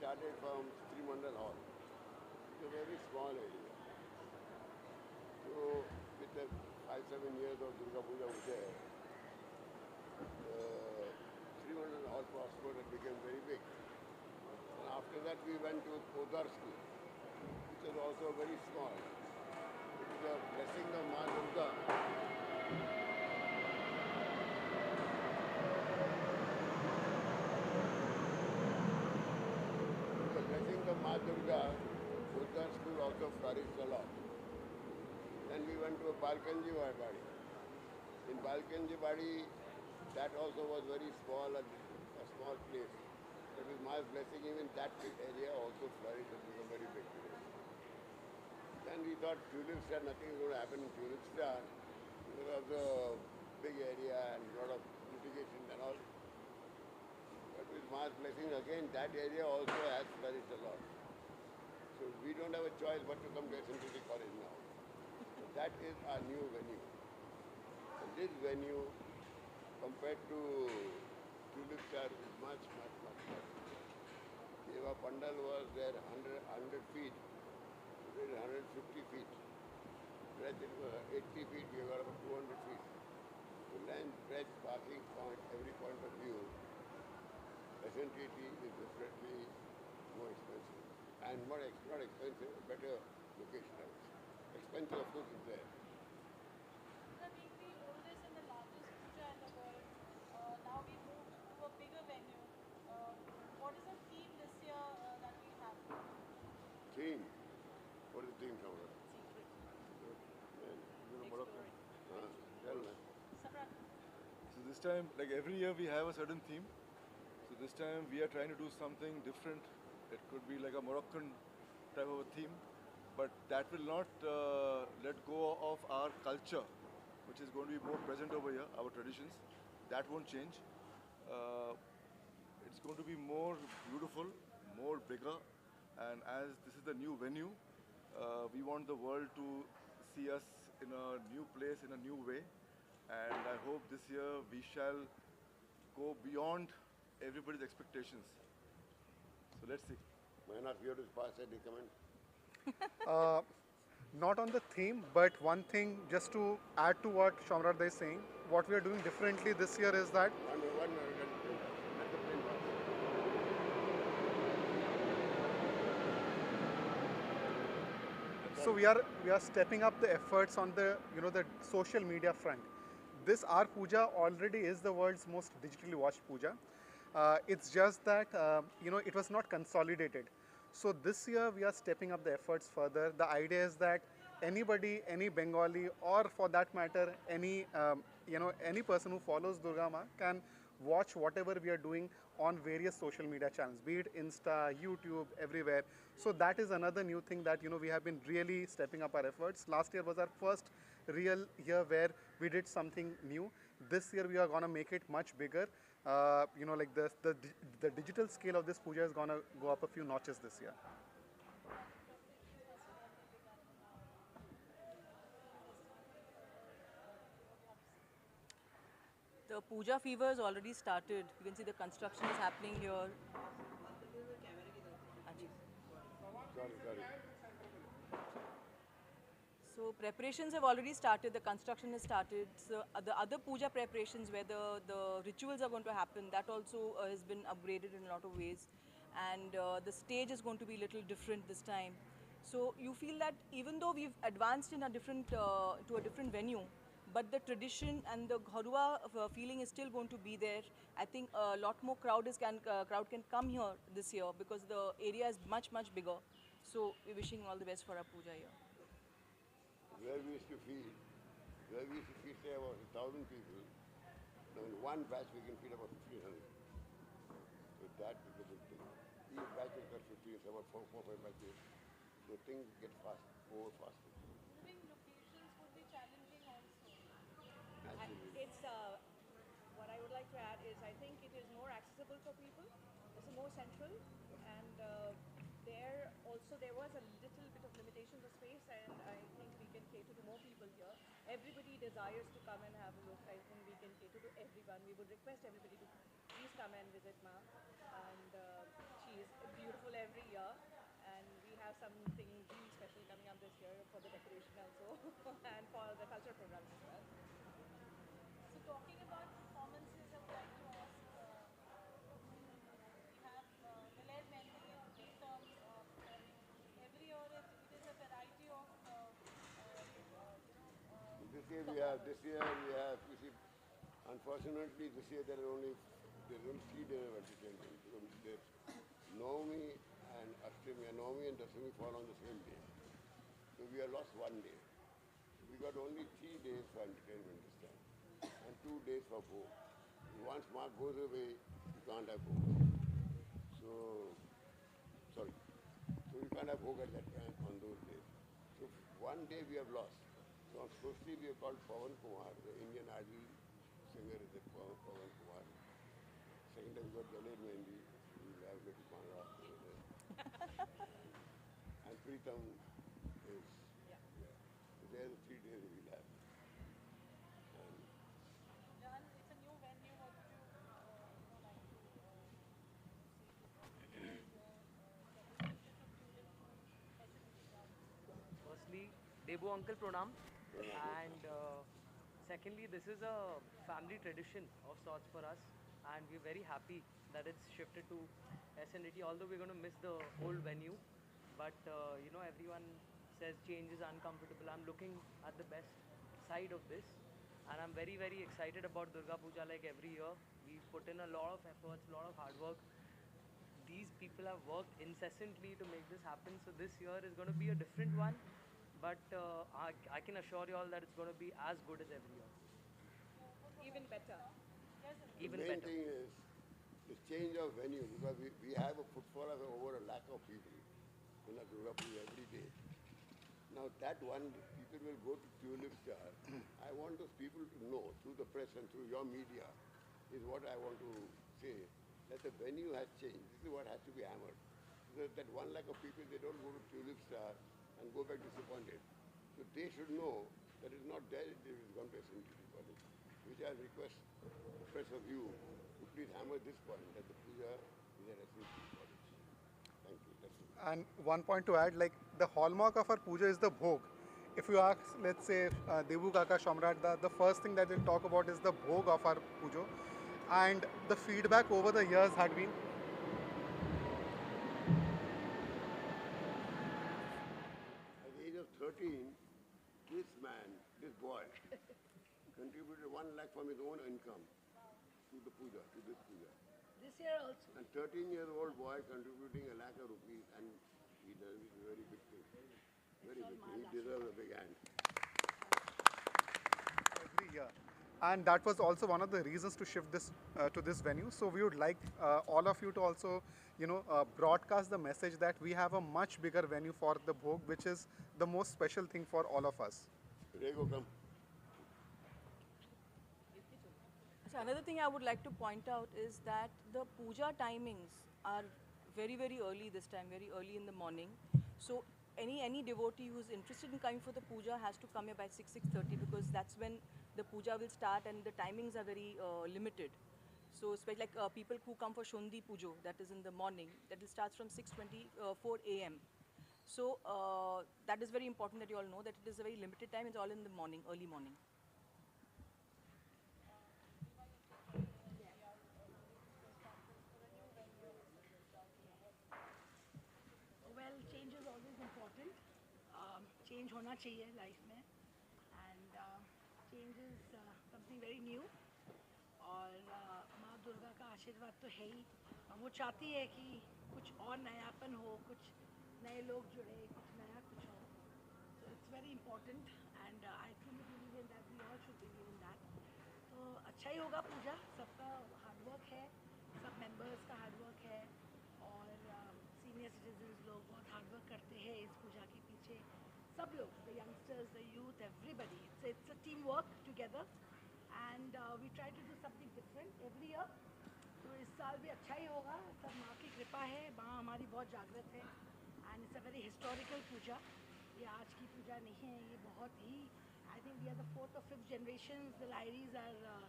started from Sri Mandal Hall. It's a very small area. So with the 5-7 years of Durga Puja was there, Sri Mandal Hall prospered and became very big. And after that we went to Podar school, which was also very small. It is a blessing of Ma Durga. The blessing of Ma Durga, Podar school also flourished a lot. Then we went to a Balkanji Badi. In Balkanji Badi, that also was very small, a small place. But with my blessing, even that area also flourished and became very big place. Then we thought Tulip Star, nothing is going to happen in Tulip Star because of the big area and a lot of litigation and all. But with Ma's blessing, again, that area also has flourished a lot. So we don't have a choice but to come to SNTT College now. So that is our new venue. And this venue, compared to Tulip Star, is much, much, much better. Deva Pandal was there 100 feet, today is 150 feet. Breadth it was 80 feet, we got about 200 feet. So length, breadth, parking point, every point of view, SNTT is definitely more expensive. And not expensive, better location, I would say. Expensive, of course, is there. Puja being the oldest and the largest puja in the world, now we move to a bigger venue. What is the theme this year that we have? Theme. What is the theme, Samrat? Secret. You know, Moroccan. Exploring. Tell me. Samrat. So this time, like every year, we have a certain theme. So this time, we are trying to do something different. It could be like a Moroccan type of a theme, but that will not let go of our culture, which is going to be more present over here, our traditions. That won't change. Uh, it's going to be more beautiful, more bigger, and as this is the new venue, we want the world to see us in a new place, in a new way. And I hope this year we shall go beyond everybody's expectations. So let's see. Mayanaz, you have to pass any comment? Not on the theme, but one thing just to add to what Shamrat is saying, what we are doing differently this year is that One minute, let the plane pass. we are stepping up the efforts on the the social media front. This our puja already is the world's most digitally watched puja. It's just that it was not consolidated. So this year we are stepping up the efforts further. The idea is that anybody, any Bengali, or for that matter, any person who follows Durga Ma can watch whatever we are doing on various social media channels, be it Insta, YouTube, everywhere. So that is another new thing that we have been really stepping up our efforts. Last year was our first real year where we did something new. This year we are gonna make it much bigger. Like the digital scale of this puja is gonna go up a few notches this year. The puja fever has already started. You can see the construction is happening here. Anji. Sorry. So preparations have already started. The construction has started. So the other puja preparations where the rituals are going to happen, that also has been upgraded in a lot of ways. And the stage is going to be a little different this time. So you feel that even though we've advanced in a different to a different venue, but the tradition and the Gharua feeling is still going to be there. I think a lot more crowd can come here this year because the area is much bigger. So we're wishing all the best for our puja here. Where we used to feed, say about 1,000 people. Now in one batch we can feed about 1,500. So that is the big thing. Each batch will cut 15, so about 5 batches. So things get over faster. Moving locations would be challenging also. Naturally. It's what I would like to add is I think it is more accessible for people. It's more central, and there was a little bit of limitations of space, and I think we can cater to more people here. Everybody desires to come and have a look. I think we can cater to everyone. We would request everybody to please come and visit Ma, and she is beautiful every year, and we have something really special coming up this year for the decoration also and for the cultural programs as well. So talking about performances, I would like to ask, we have Hilaire Mehndi in this term performing. Every year it is a variety of, This year we have, you see, unfortunately this year there are only 3 days of entertainment. There's Naomi and Ashtami, and Naomi and Dasami fall on the same day. So we have lost one day. We got only 3 days for entertainment this time, and 2 days for Bhog. Once Mark goes away, you can't have Bhog. So, sorry. So you can't have Bhog at that time on those days. So one day we have lost. So on Srishti we have called Pawan Kumar, the Indian Idol singer is Pawan Kumar. Second time we got Hilaire Mehndi, we will have little Bhangra over there. And Pritam is, yeah. So they are the 3 days we will have. And Jahan, it's a new venue. What would you, like to say that is shifted from Tulip to SNT grounds? Firstly, Debu uncle pranam, and secondly, this is a family tradition of sorts for us, and we're very happy that it's shifted to SNDT. Although we're going to miss the old venue, but everyone says change is uncomfortable. I'm looking at the best side of this, and I'm very excited about Durga Puja. Like every year, we put in a lot of efforts, a lot of hard work. These people have worked incessantly to make this happen. So this year is going to be a different one, but I can assure you all that it's going to be as good as every year, Even better. Yes, sir. even the main better. thing is the change of venue, because we have a footfall of over a lakh of people in a Durga Puja every day. Now that one, people will go to Tulip Star. I want those people to know through the press and through your media is what I want to say, that the venue has changed. This is what has to be hammered. So that 1 lakh of people, they don't go to Tulip Star and go back disappointed. So they should know that it's not there, it is gone to SNTT College. Which I request the press of you to please hammer this point, that the puja is at SNTT College. Thank you. That's it. And one point to add, like the hallmark of our puja is the bhog. If you ask, let's say, Debu Kaka Shamrat, the first thing that they'll talk about is the bhog of our pujo. And the feedback over the years had been At the age of 13, this man, this boy, contributed 1 lakh from his own income to the puja, to this puja. This year also. And 13-year-old boy contributing 1 lakh of rupees, and he does it a very big thing. Very big thing. He deserves a big hand. every year. And that was also one of the reasons to shift this to this venue. So we would like all of you to also, broadcast the message that we have a much bigger venue for the Bhog, which is the most special thing for all of us. Rego, come. So another thing I would like to point out is that the puja timings are very early this time, very early in the morning. So any devotee who's interested in coming for the puja has to come here by 6:30 because that's when the puja will start, and the timings are very limited. So especially like people who come for Shondi Pujo, that is in the morning, that will start from 6:24 a.m. So that is very important that you all know that it is a very limited time. It's all in the morning, early morning. Well, change is always important. Change होना चाहिए life में, and change is something very new. और माँ दुर्गा का आशीर्वाद तो है ही, और वो चाहती है कि कुछ और नयापन हो, कुछ नए लोग जुड़े, कुछ नया कुछ हो. So it's very important, and I truly believe in that. We all should believe in that. तो अच्छा ही होगा पूजा, सबका हार्ड वर्क है, सब मेंबर्स का हार्ड वर्क है, और सीनियर सिटीजन्स लोग बहुत हार्ड वर्क करते हैं इस पूजा के पीछे. सब लोग, the youngsters, the youth, everybody, it's a team work together, and we try to do something different every year. तो इस साल भी अच्छा ही होगा, सब माँ की कृपा है, माँ हमारी बहुत जागृत है, and it's a very historical पूजा. ये आज की पूजा नहीं है, ये बहुत ही, I think we are the 4th or 5th generations. The Lairis are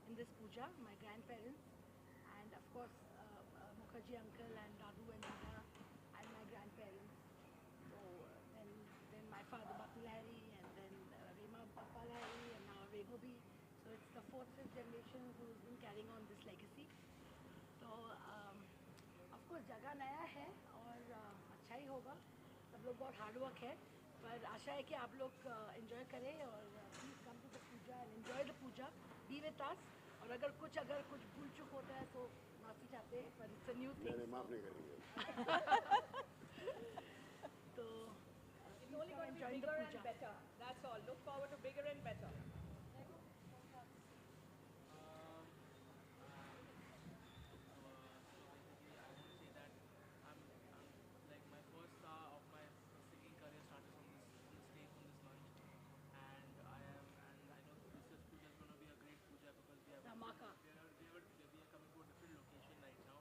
in this puja, my grandparents, and of course Mukherjee uncle and Dadu and Dada and my grandparents. So then my father Batu Lahiri and then Rema Papa Lahiri and now Rego bhi. So it's the fourth, fifth generation who's been carrying on this legacy. तो of course जगह नया है और अच्छा ही होगा, सब लोग बहुत हार्ड वर्क है, पर आशा है कि आप लोग एंजॉय करें और please come to the puja and enjoy the puja, be with us. और अगर कुछ भूल चूक होता है तो माफ़ी चाहते हैं, पर इट्स अ न्यू थिंग। माफ नहीं करेंगे। तो It's only going to be bigger and better. That's all. Look forward to bigger and better. Like my first star of my singing career started on this stage on this lunch, and I know this puja is going to be a great puja because we are coming to a different location right now,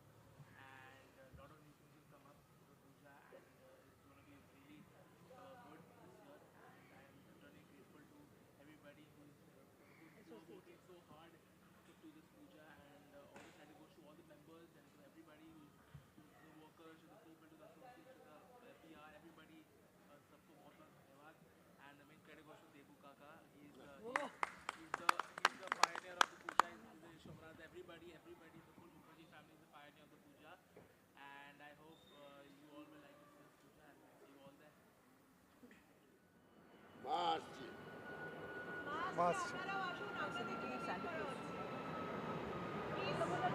and a lot of new things will come up to the puja, and it's going to be really good this year, and I am eternally grateful to everybody who's working so hard to do this puja, and all the credit goes to all the members and to everybody who's the workers, to the people, to the associates, to the PR, everybody, सबको बहुत बहुत धन्यवाद. And the main credit goes to Debu Kaka. He's the pioneer of the puja. He's the Shomraj. Everybody, the whole Mukherjee family is the pioneer of the puja. And I hope you all will like this puja, and we'll see you all there. Master. Master.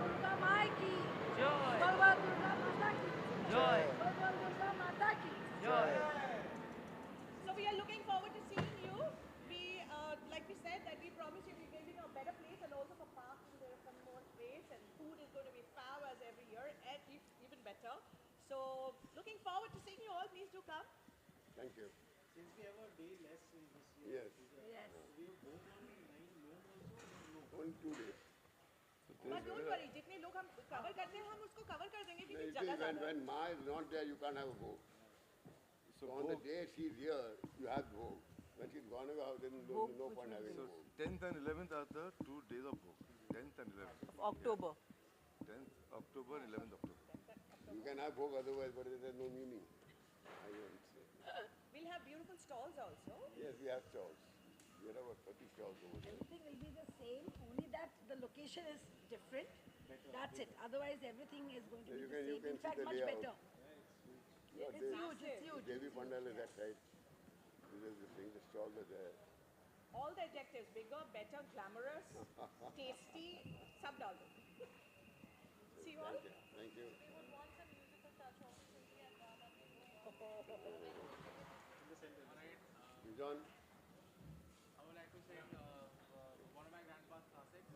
Durga माँ की Joy. Durga माता की Joy. Durga माता की Joy. So we are looking forward to seeing you. We, like we said, that we promised you we're giving a better place, and also for parking there is some more space, and food is going to be fab as every year, and even better. So looking forward to seeing you all. Please do come. Thank you. Since we have a day less in this year, Yes. Yes. we have both on 9 loan also or no? Only 2 days. But don't worry, जितने लोग हम cover करते हैं हम उसको cover कर देंगे No, क्योंकि you see, जगह ज़्यादा है. when Ma is not there, you can't have a vote. So on the day she's here, you have vote. When she's gone away, then there's no point having So a vote. 10th and 11th are the 2 days of Bhog. 10th and 11th. Of October. 10th October, 11th October. You can have vote otherwise, but there's no meaning. I won't say. We'll have beautiful stalls also. Yes, we have stalls. We have about 30 stalls over there. Everything will be the same, only that the location is different. That's it. Otherwise, everything is going to So be you the can- you same. can In see fact, the much layout. better. Yeah, It's huge. It's huge. Devi Pandal is that side. This is the thing, the stalls are there. All the adjectives: bigger, better, glamorous, tasty. सब डाल दो. See you all. Thank you. Thank you. We would want some musical touch also to be and that and John, I would like to sing one of my grandpa's classics.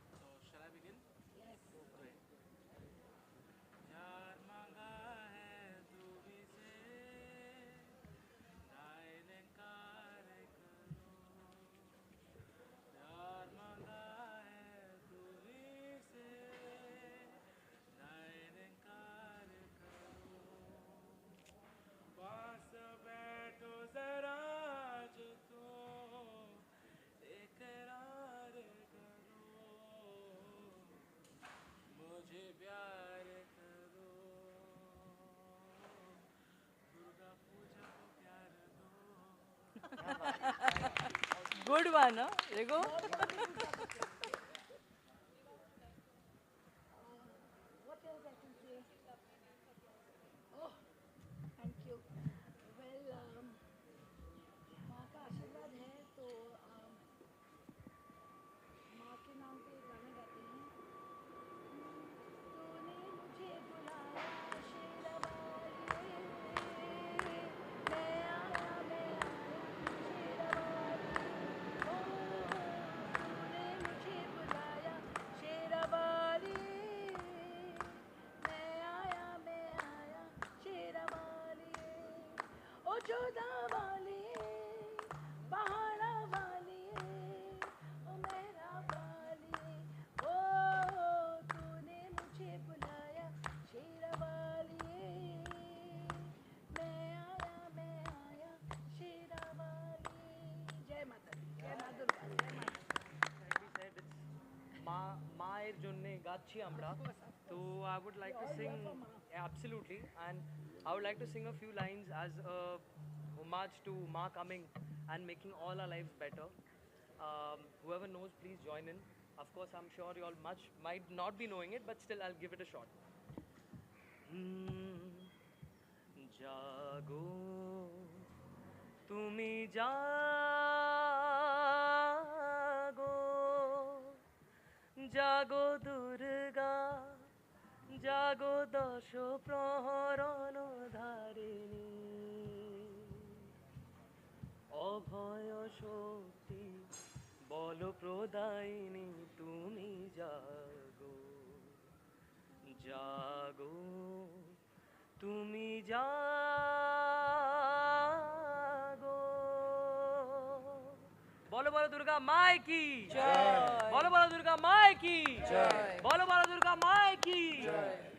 So shall I begin? Yes. Right. यार मांगा है तू भी से दाएं इनकार करो यार मांगा है तू भी से दाएं इनकार करो पास बैठो जरा जो तुम इकरार करो मुझे प्यार करो दुर्गा पूजा को प्यार दो Good one, huh? Rego? What else I can say? Oh, thank you. Well, माँ का आशीर्वाद है तो माँ के नाम पे गाने गाते हैं. तूने मुझे बुलाया शेरवाली, मैं आया शेरवाली. ओ, तूने मुझे बुलाया शेरवाली, मैं आया शेरवाली. ओ जोधा वाली, पहाड़ा वाली, ओ मेरा वाली. ओ तूने मुझे बुलाया शेरवाली, मैं आया शेरवाली. जय माता दी, जय माँ दुर्गा, जय माता दी. Like we said, it's মায়ের জন্য গাচ্ছি আমরা, তো So I would like to sing, absolutely, and I would like to sing a few lines as a homage to Ma coming and making all our lives better. Whoever knows, please join in. Of course, I'm sure you all might not be knowing it, but still I'll give it a shot. जागो तुमी जागो जागो दुर्गा जागो दश प्रहरण धारिणी अभय शक्ति बल प्रदायिनी तुमी जागो जागो तुमी जागो बोलो बोलो दुर्गा माई की जय बोलो बोलो दुर्गा माई की जय बोलो बोलो दुर्गा माई की जय